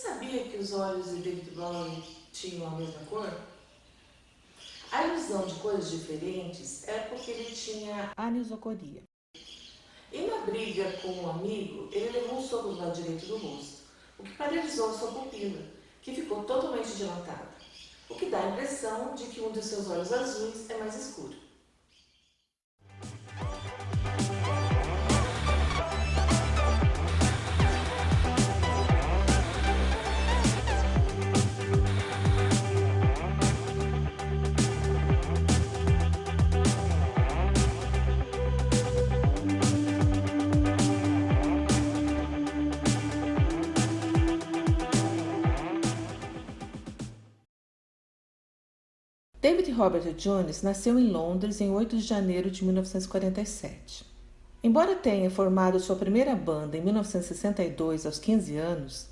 sabia que os olhos de David Bowie tinham a mesma cor? A ilusão de cores diferentes é porque ele tinha anisocoria. E na briga com um amigo, ele levou um soco do lado direito do rosto, o que paralisou sua pupila, que ficou totalmente dilatada, o que dá a impressão de que um de seus olhos azuis é mais escuro. David Robert Jones nasceu em Londres em 8 de janeiro de 1947. Embora tenha formado sua primeira banda em 1962 aos 15 anos,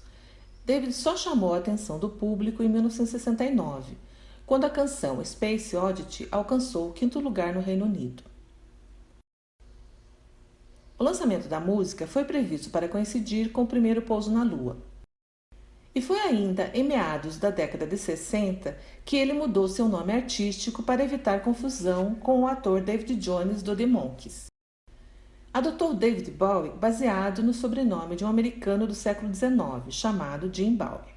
David só chamou a atenção do público em 1969, quando a canção Space Oddity alcançou o 5º lugar no Reino Unido. O lançamento da música foi previsto para coincidir com o primeiro pouso na Lua. E foi ainda em meados da década de 60 que ele mudou seu nome artístico para evitar confusão com o ator David Jones do The Monkees. Adotou David Bowie baseado no sobrenome de um americano do século XIX, chamado Jim Bowie.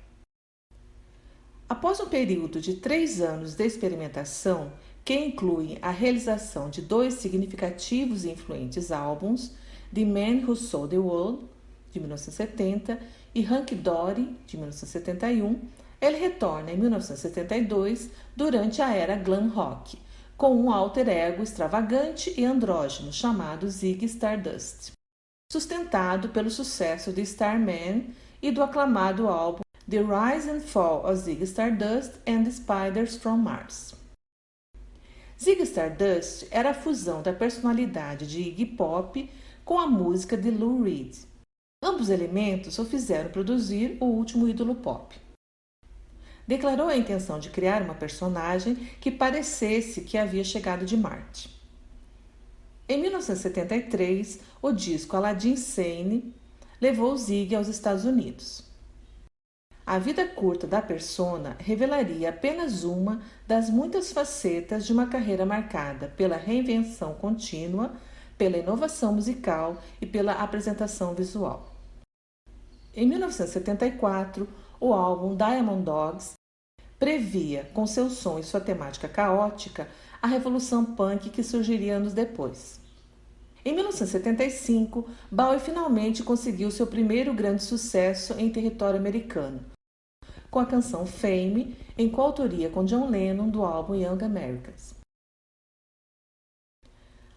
Após um período de 3 anos de experimentação, que inclui a realização de 2 significativos e influentes álbuns, The Man Who Sold the World, de 1970, e Hunky Dory, de 1971, ele retorna em 1972 durante a era glam rock, com um alter ego extravagante e andrógeno chamado Ziggy Stardust, sustentado pelo sucesso de Starman e do aclamado álbum The Rise and Fall of Ziggy Stardust and the Spiders from Mars. Ziggy Stardust era a fusão da personalidade de Iggy Pop com a música de Lou Reed. Ambos elementos o fizeram produzir o último ídolo pop. Declarou a intenção de criar uma personagem que parecesse que havia chegado de Marte. Em 1973, o disco Aladdin Sane levou Ziggy aos Estados Unidos. A vida curta da persona revelaria apenas uma das muitas facetas de uma carreira marcada pela reinvenção contínua, pela inovação musical e pela apresentação visual. Em 1974, o álbum Diamond Dogs previa, com seu som e sua temática caótica, a revolução punk que surgiria anos depois. Em 1975, Bowie finalmente conseguiu seu primeiro grande sucesso em território americano, com a canção Fame, em coautoria com John Lennon do álbum Young Americans.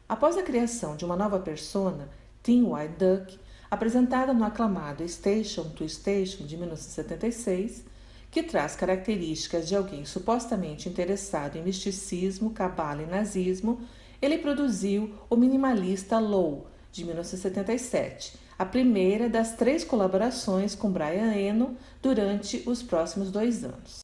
Após a criação de uma nova persona, Tim White Duck, apresentada no aclamado Station to Station de 1976, que traz características de alguém supostamente interessado em misticismo, cabala e nazismo, ele produziu o minimalista Low, de 1977, a primeira das 3 colaborações com Brian Eno durante os próximos 2 anos.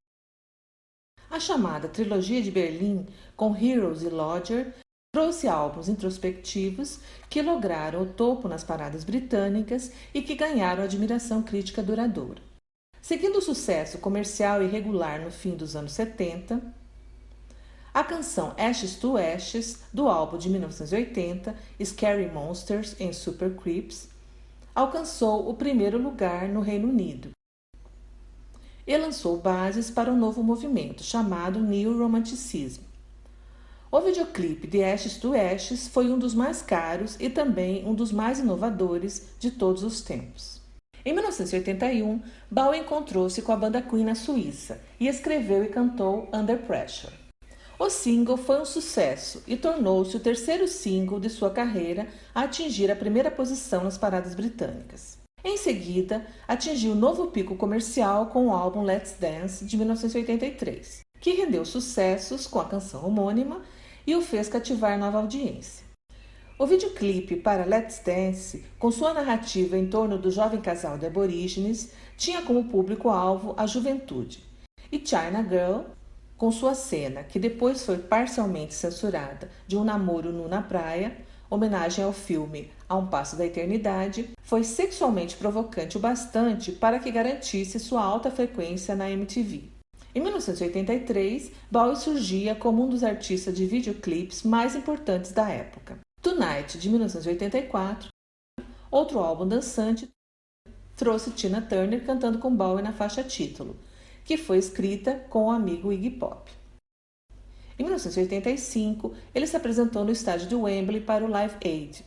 A chamada Trilogia de Berlim, com Heroes e Lodger, trouxe álbuns introspectivos que lograram o topo nas paradas britânicas e que ganharam admiração crítica duradoura. Seguindo o sucesso comercial irregular no fim dos anos 70, a canção Ashes to Ashes, do álbum de 1980, Scary Monsters and Super Creeps, alcançou o 1º lugar no Reino Unido e lançou bases para um novo movimento chamado New Romanticism. O videoclipe de Ashes to Ashes foi um dos mais caros e também um dos mais inovadores de todos os tempos. Em 1981, Bowie encontrou-se com a banda Queen na Suíça e escreveu e cantou Under Pressure. O single foi um sucesso e tornou-se o 3º single de sua carreira a atingir a 1ª posição nas paradas britânicas. Em seguida, atingiu um novo pico comercial com o álbum Let's Dance de 1983, que rendeu sucessos com a canção homônima e o fez cativar nova audiência. O videoclipe para Let's Dance, com sua narrativa em torno do jovem casal de aborígenes, tinha como público-alvo a juventude, e China Girl, com sua cena, que depois foi parcialmente censurada, de um namoro nu na praia, homenagem ao filme A um Passo da Eternidade, foi sexualmente provocante o bastante para que garantisse sua alta frequência na MTV. Em 1983, Bowie surgia como um dos artistas de videoclipes mais importantes da época. Tonight, de 1984, outro álbum dançante, trouxe Tina Turner cantando com Bowie na faixa título, que foi escrita com o amigo Iggy Pop. Em 1985, ele se apresentou no estádio de Wembley para o Live Aid,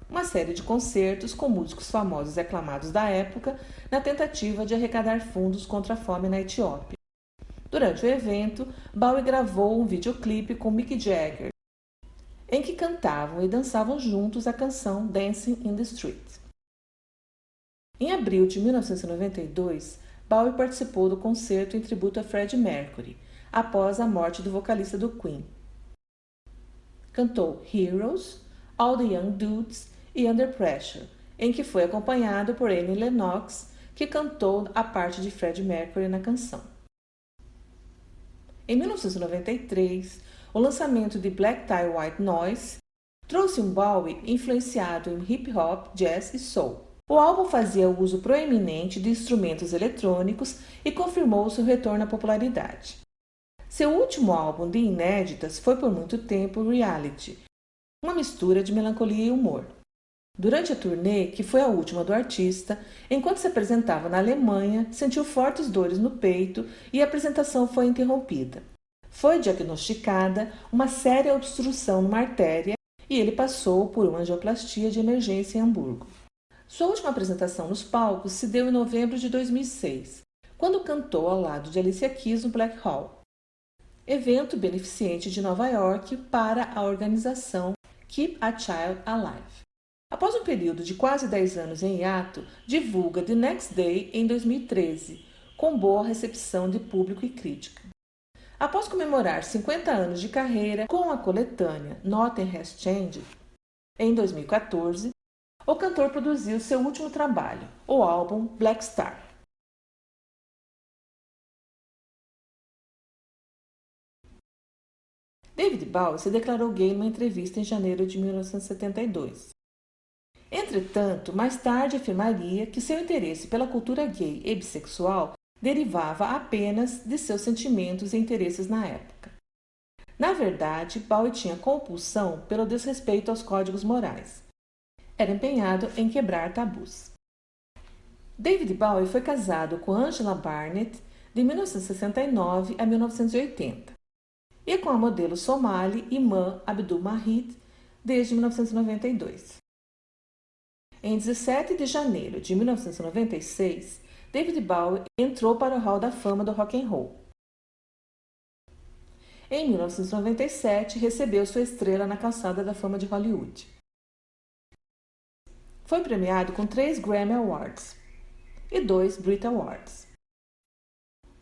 uma série de concertos com músicos famosos e aclamados da época, na tentativa de arrecadar fundos contra a fome na Etiópia. Durante o evento, Bowie gravou um videoclipe com Mick Jagger, em que cantavam e dançavam juntos a canção Dancing in the Street. Em abril de 1992, Bowie participou do concerto em tributo a Freddie Mercury, após a morte do vocalista do Queen. Cantou Heroes, All the Young Dudes e Under Pressure, em que foi acompanhado por Annie Lennox, que cantou a parte de Freddie Mercury na canção. Em 1993, o lançamento de Black Tie White Noise trouxe um Bowie influenciado em hip hop, jazz e soul. O álbum fazia uso proeminente de instrumentos eletrônicos e confirmou seu retorno à popularidade. Seu último álbum de inéditas foi por muito tempo Reality, uma mistura de melancolia e humor. Durante a turnê, que foi a última do artista, enquanto se apresentava na Alemanha, sentiu fortes dores no peito e a apresentação foi interrompida. Foi diagnosticada uma séria obstrução numa artéria e ele passou por uma angioplastia de emergência em Hamburgo. Sua última apresentação nos palcos se deu em novembro de 2006, quando cantou ao lado de Alicia Keys no Black Hall, evento beneficente de Nova York para a organização Keep a Child Alive. Após um período de quase 10 anos em hiato, divulga The Next Day em 2013, com boa recepção de público e crítica. Após comemorar 50 anos de carreira com a coletânea Nothing Has Changed, em 2014, o cantor produziu seu último trabalho, o álbum Black Star. David Bowie se declarou gay numa entrevista em janeiro de 1972. Entretanto, mais tarde afirmaria que seu interesse pela cultura gay e bissexual derivava apenas de seus sentimentos e interesses na época. Na verdade, Bowie tinha compulsão pelo desrespeito aos códigos morais. Era empenhado em quebrar tabus. David Bowie foi casado com Angela Barnett de 1969 a 1980 e com a modelo somali Iman Abdul-Mahid desde 1992. Em 17 de janeiro de 1996, David Bowie entrou para o Hall da Fama do Rock and Roll. Em 1997, recebeu sua estrela na Calçada da Fama de Hollywood. Foi premiado com 3 Grammy Awards e 2 Brit Awards.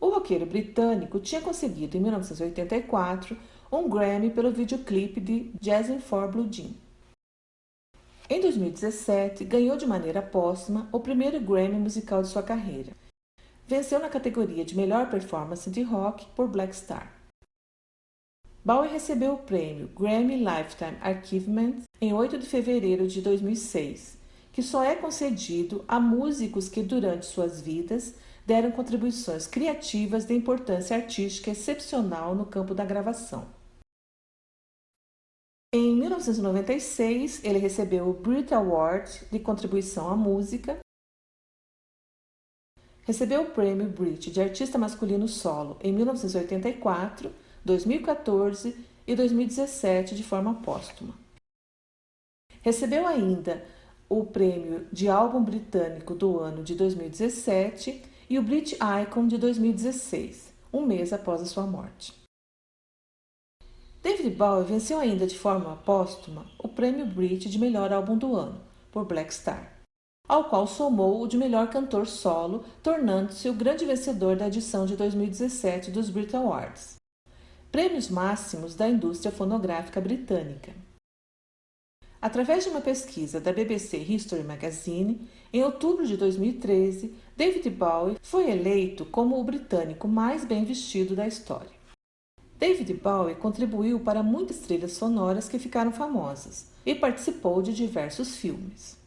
O roqueiro britânico tinha conseguido em 1984 um Grammy pelo videoclipe de Jazzin' for Blue Jean. Em 2017, ganhou de maneira póstuma o primeiro Grammy musical de sua carreira. Venceu na categoria de melhor performance de rock por Black Star. Bowie recebeu o prêmio Grammy Lifetime Achievement em 8 de fevereiro de 2006, que só é concedido a músicos que durante suas vidas deram contribuições criativas de importância artística excepcional no campo da gravação. Em 1996, ele recebeu o Brit Award de contribuição à música, recebeu o prêmio Brit de artista masculino solo em 1984, 2014 e 2017 de forma póstuma. Recebeu ainda o prêmio de álbum britânico do ano de 2017 e o Brit Icon de 2016, um mês após a sua morte. David Bowie venceu ainda de forma póstuma o prêmio Brit de melhor álbum do ano, por Black Star, ao qual somou o de melhor cantor solo, tornando-se o grande vencedor da edição de 2017 dos Brit Awards, prêmios máximos da indústria fonográfica britânica. Através de uma pesquisa da BBC History Magazine, em outubro de 2013, David Bowie foi eleito como o britânico mais bem vestido da história. David Bowie contribuiu para muitas trilhas sonoras que ficaram famosas, e participou de diversos filmes.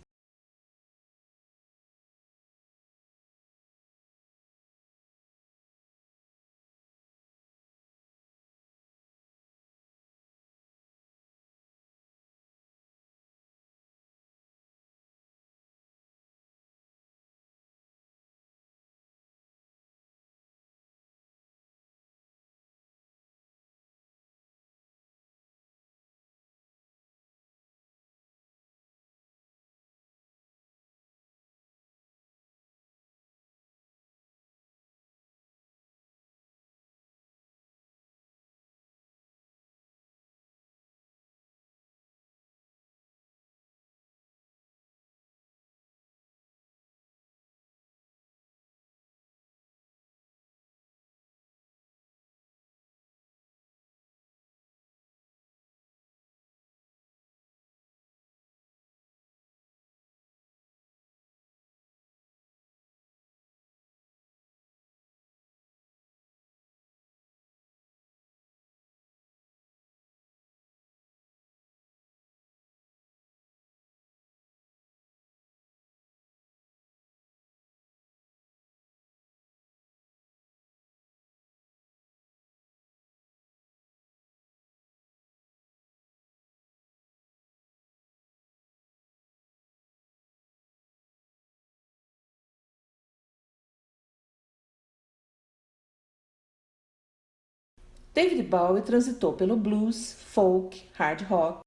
David Bowie transitou pelo blues, folk, hard rock,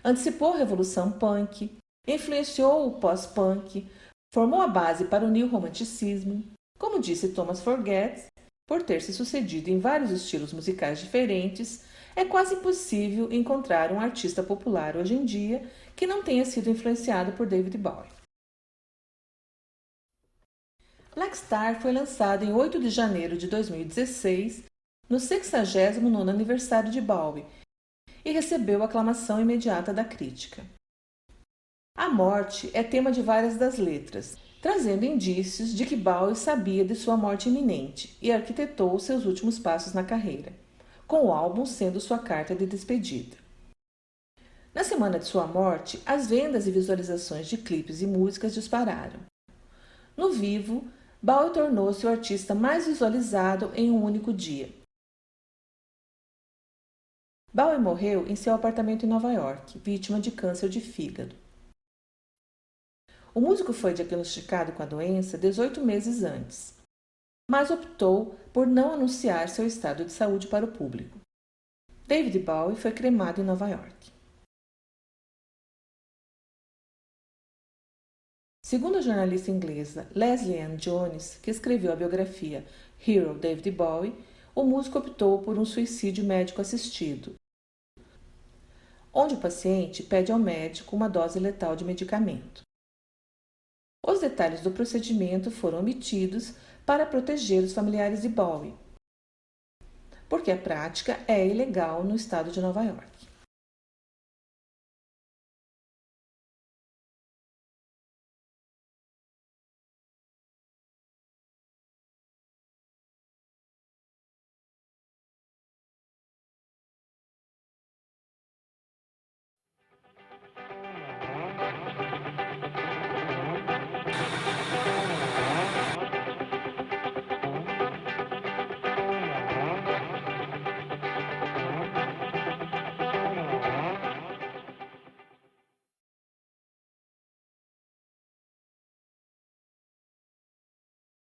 antecipou a revolução punk, influenciou o pós-punk, formou a base para o neo-romanticismo. Como disse Thomas Forget, por ter se sucedido em vários estilos musicais diferentes, é quase impossível encontrar um artista popular hoje em dia que não tenha sido influenciado por David Bowie. Black Star foi lançado em 8 de janeiro de 2016, no 69º aniversário de Bowie, e recebeu aclamação imediata da crítica. A morte é tema de várias das letras, trazendo indícios de que Bowie sabia de sua morte iminente e arquitetou seus últimos passos na carreira, com o álbum sendo sua carta de despedida. Na semana de sua morte, as vendas e visualizações de clipes e músicas dispararam. No vivo, Bowie tornou-se o artista mais visualizado em um único dia. Bowie morreu em seu apartamento em Nova York, vítima de câncer de fígado. O músico foi diagnosticado com a doença 18 meses antes, mas optou por não anunciar seu estado de saúde para o público. David Bowie foi cremado em Nova York. Segundo a jornalista inglesa Leslie Ann Jones, que escreveu a biografia Hero David Bowie, o músico optou por um suicídio médico assistido, onde o paciente pede ao médico uma dose letal de medicamento. Os detalhes do procedimento foram omitidos para proteger os familiares de Bowie, porque a prática é ilegal no estado de Nova York.